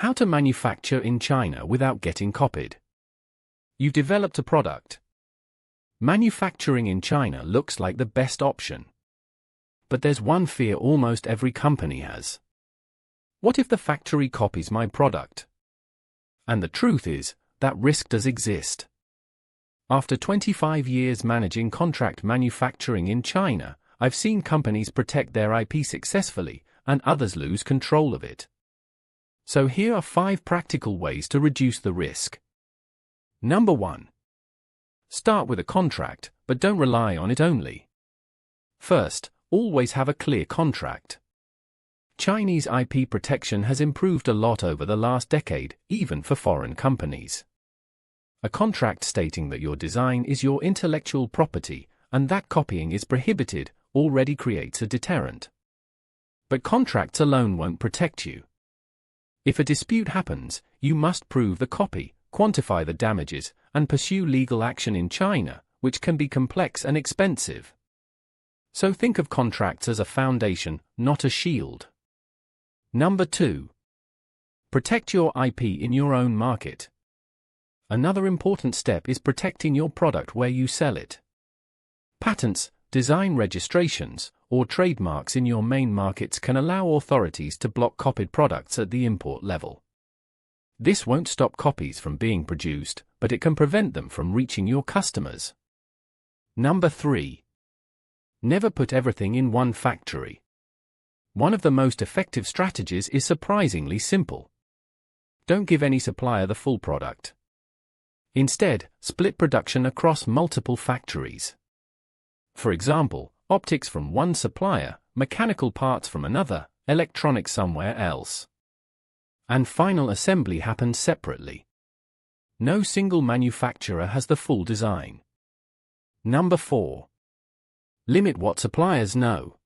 How to manufacture in China without getting copied. You've developed a product. Manufacturing in China looks like the best option. But there's one fear almost every company has. What if the factory copies my product? And the truth is, that risk does exist. After 25 years managing contract manufacturing in China, I've seen companies protect their IP successfully, and others lose control of it. So here are 5 practical ways to reduce the risk. Number 1. Start with a contract, but don't rely on it only. First, always have a clear contract. Chinese IP protection has improved a lot over the last decade, even for foreign companies. A contract stating that your design is your intellectual property, and that copying is prohibited, already creates a deterrent. But contracts alone won't protect you. If a dispute happens, you must prove the copy, quantify the damages, and pursue legal action in China, which can be complex and expensive. So think of contracts as a foundation, not a shield. Number 2. Protect your IP in your own market. Another important step is protecting your product where you sell it. Patents, design registrations, or trademarks in your main markets can allow authorities to block copied products at the import level. This won't stop copies from being produced, but it can prevent them from reaching your customers. Number 3. Never put everything in one factory. One of the most effective strategies is surprisingly simple. Don't give any supplier the full product. Instead, split production across multiple factories. For example, optics from one supplier, mechanical parts from another, electronics somewhere else. And final assembly happens separately. No single manufacturer has the full design. Number 4. Limit what suppliers know.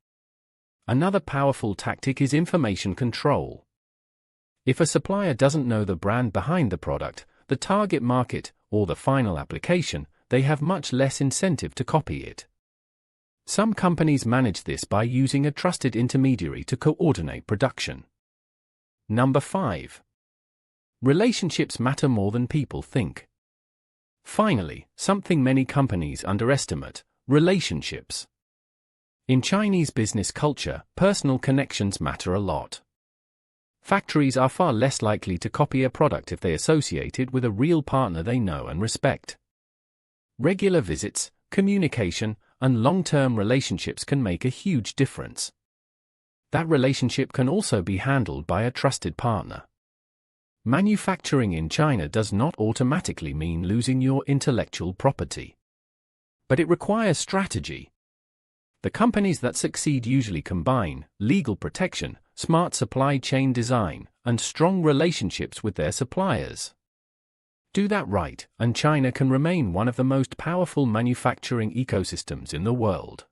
Another powerful tactic is information control. If a supplier doesn't know the brand behind the product, the target market, or the final application, they have much less incentive to copy it. Some companies manage this by using a trusted intermediary to coordinate production. Number 5. Relationships matter more than people think. Finally, something many companies underestimate: relationships. In Chinese business culture, personal connections matter a lot. Factories are far less likely to copy a product if they associate it with a real partner they know and respect. Regular visits, communication, and long-term relationships can make a huge difference. That relationship can also be handled by a trusted partner. Manufacturing in China does not automatically mean losing your intellectual property. But it requires strategy. The companies that succeed usually combine legal protection, smart supply chain design, and strong relationships with their suppliers. Do that right, and China can remain one of the most powerful manufacturing ecosystems in the world.